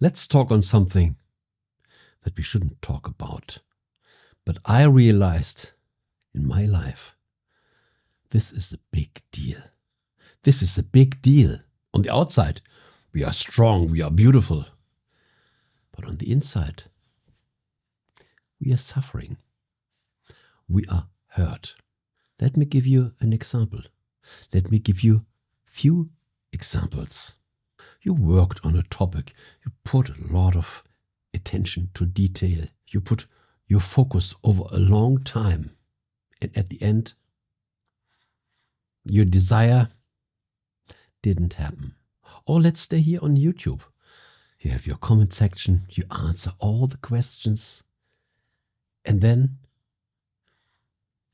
Let's talk on something that we shouldn't talk about. But I realized in my life, this is a big deal. This is a big deal. On the outside, we are strong, we are beautiful. But on the inside, we are suffering. We are hurt. Let me give you an example. Let me give you few examples. You worked on a topic. You put a lot of attention to detail. You put your focus over a long time. And at the end, your desire didn't happen. Or let's stay here on YouTube. You have your comment section. You answer all the questions. And then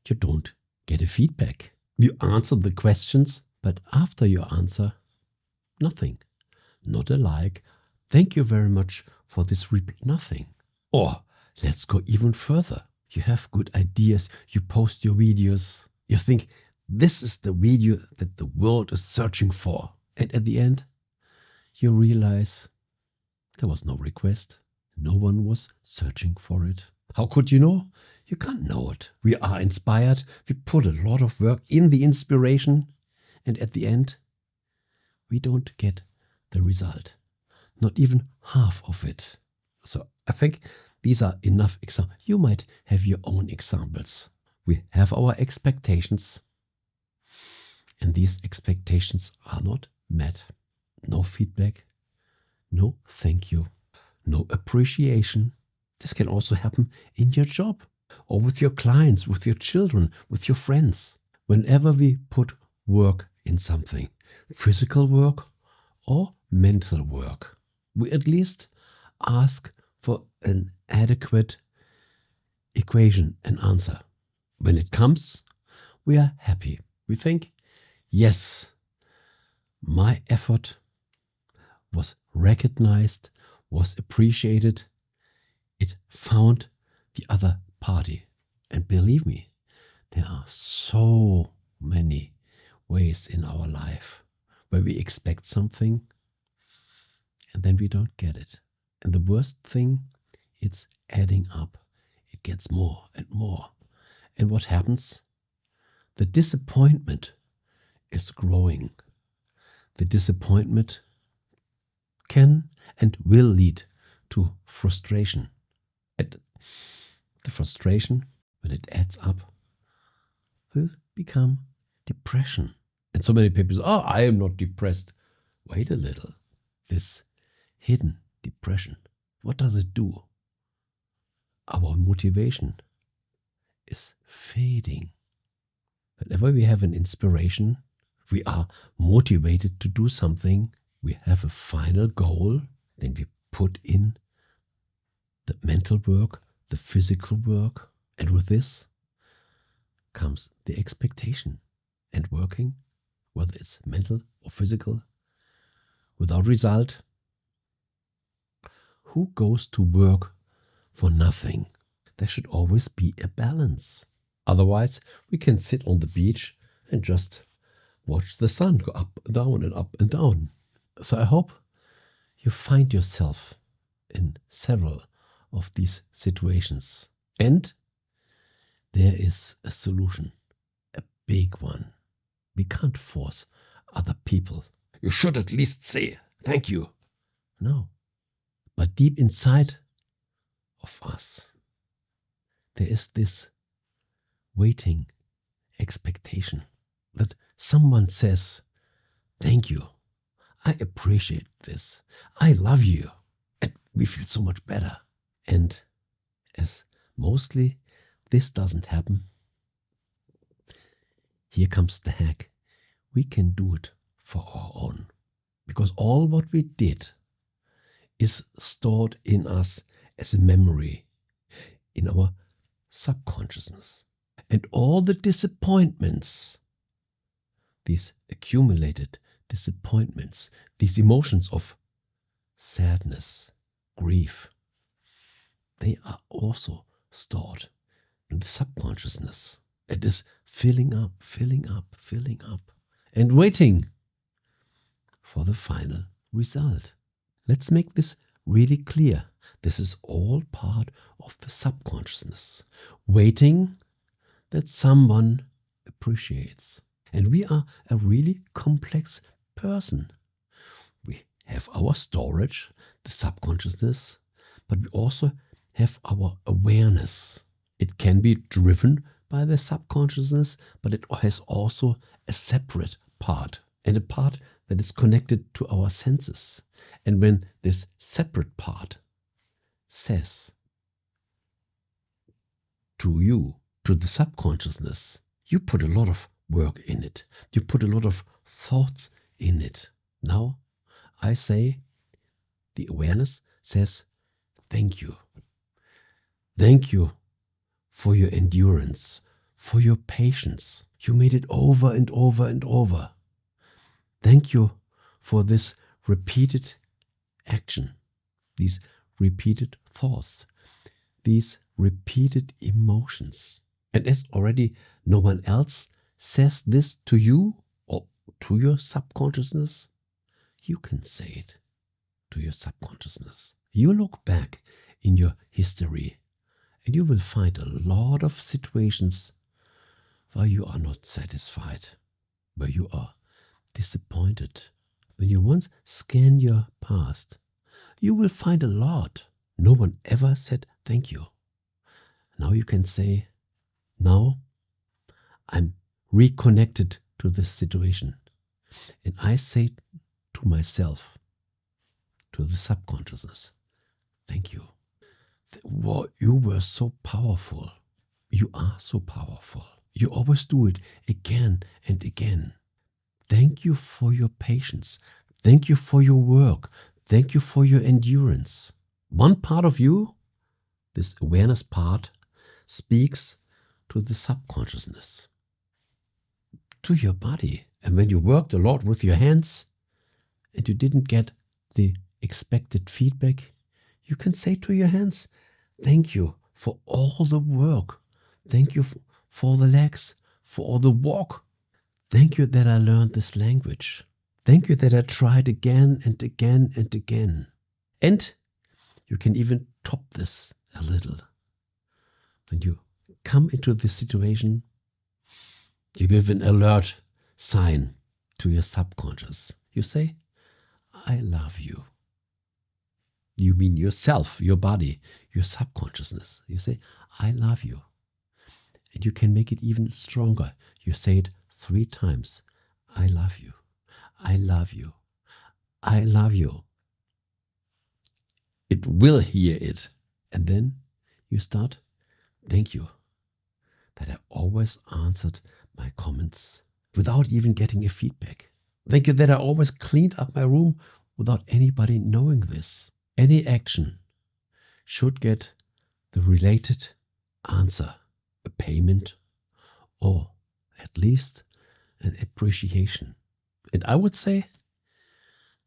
you don't get a feedback. You answer the questions, but after your answer, nothing. Not a like. Thank you very much for this reply. Nothing. Or let's go even further. You have good ideas. You post your videos. You think this is the video that the world is searching for. And at the end, you realize there was no request. No one was searching for it. How could you know? You can't know it. We are inspired. We put a lot of work in the inspiration. And at the end, we don't get the result. Not even half of it. So I think these are enough examples. You might have your own examples. We have our expectations. And these expectations are not met. No feedback. No thank you. No appreciation. This can also happen in your job or with your clients, with your children, with your friends. Whenever we put work in something, physical work or mental work, we at least ask for an adequate equation, an answer. When it comes, we are happy. We think, yes, my effort was recognized, was appreciated. It found the other party. And believe me, there are so many ways in our life where we expect something and then we don't get it. And the worst thing, it's adding up. It gets more and more. And what happens? The disappointment is growing. The disappointment can and will lead to frustration. And the frustration, when it adds up, will become depression. And so many people say, oh, I am not depressed. Wait a little. This hidden depression, what does it do? Our motivation is fading. Whenever we have an inspiration, we are motivated to do something, we have a final goal, then we put in the mental work, the physical work, and with this comes the expectation. And working, whether it's mental or physical, without result, who goes to work for nothing? There should always be a balance. Otherwise, we can sit on the beach and just watch the sun go up and down and up and down. So I hope you find yourself in several of these situations. And there is a solution, a big one. We can't force other people. You should at least say thank you. No. But deep inside of us, there is this waiting expectation that someone says, thank you. I appreciate this. I love you. And we feel so much better. And as mostly this doesn't happen, here comes the hack. We can do it for our own. Because all what we did is stored in us as a memory, in our subconsciousness. And all the disappointments, these accumulated disappointments, these emotions of sadness, grief, they are also stored in the subconsciousness. It is filling up, filling up, filling up, and waiting for the final result. Let's make this really clear. This is all part of the subconsciousness, waiting that someone appreciates. And we are a really complex person. We have our storage, the subconsciousness, but we also have our awareness. It can be driven by the subconsciousness, but it has also a separate part, and a part that is connected to our senses. And when this separate part says to you, to the subconsciousness, you put a lot of work in it. You put a lot of thoughts in it. Now, I say, the awareness says, thank you. Thank you for your endurance, for your patience. You made it over and over and over. Thank you for this repeated action, these repeated thoughts, these repeated emotions. And as already no one else says this to you or to your subconsciousness, you can say it to your subconsciousness. You look back in your history and you will find a lot of situations where you are not satisfied, where you are disappointed. When you once scan your past, you will find a lot. No one ever said thank you. Now you can say, now I'm reconnected to this situation. And I say to myself, to the subconsciousness, thank you. You were so powerful. You are so powerful. You always do it again and again. Thank you for your patience. Thank you for your work. Thank you for your endurance. One part of you, this awareness part, speaks to the subconsciousness, to your body. And when you worked a lot with your hands and you didn't get the expected feedback, you can say to your hands, thank you for all the work. Thank you for the legs, for all the walk. Thank you that I learned this language. Thank you that I tried again and again and again. And you can even top this a little. When you come into this situation, you give an alert sign to your subconscious. You say, I love you. You mean yourself, your body, your subconsciousness. You say, I love you. And you can make it even stronger. You say it 3 times. I love you. I love you. I love you. It will hear it. And then you start, thank you that I always answered my comments without even getting a feedback. Thank you that I always cleaned up my room without anybody knowing this. Any action should get the related answer, a payment, or at least an appreciation. And I would say,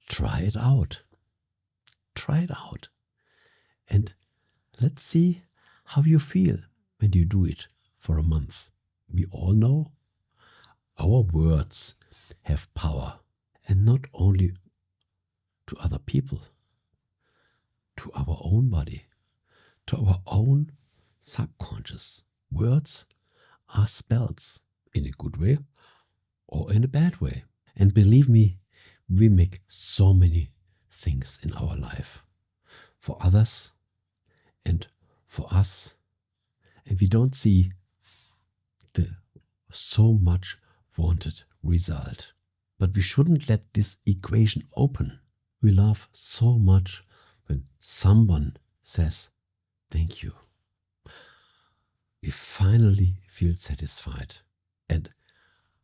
try it out. Try it out. And let's see how you feel when you do it for a month. We all know our words have power, and not only to other people, to our own body, to our own subconscious. Words are spells, in a good way or in a bad way. And believe me, we make so many things in our life for others and for us, and we don't see the so much wanted result. But we shouldn't let this equation open. We love so much when someone says thank you. We finally feel satisfied. And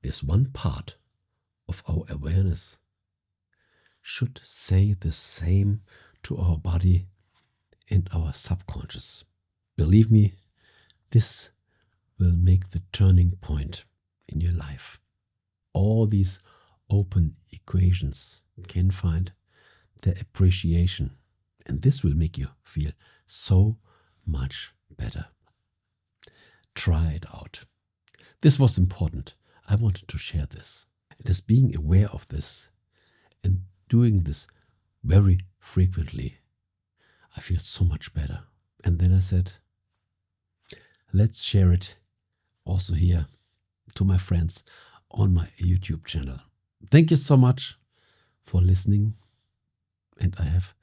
this one part of our awareness should say the same to our body and our subconscious. Believe me, this will make the turning point in your life. All these open equations can find their appreciation, and this will make you feel so much better. Try it out. This was important. I wanted to share this. It is being aware of this and doing this very frequently I feel so much better. And then I said, let's share it also here to my friends on my YouTube channel. Thank you so much for listening. And I have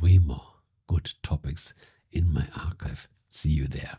way more good topics in my archive. See you there.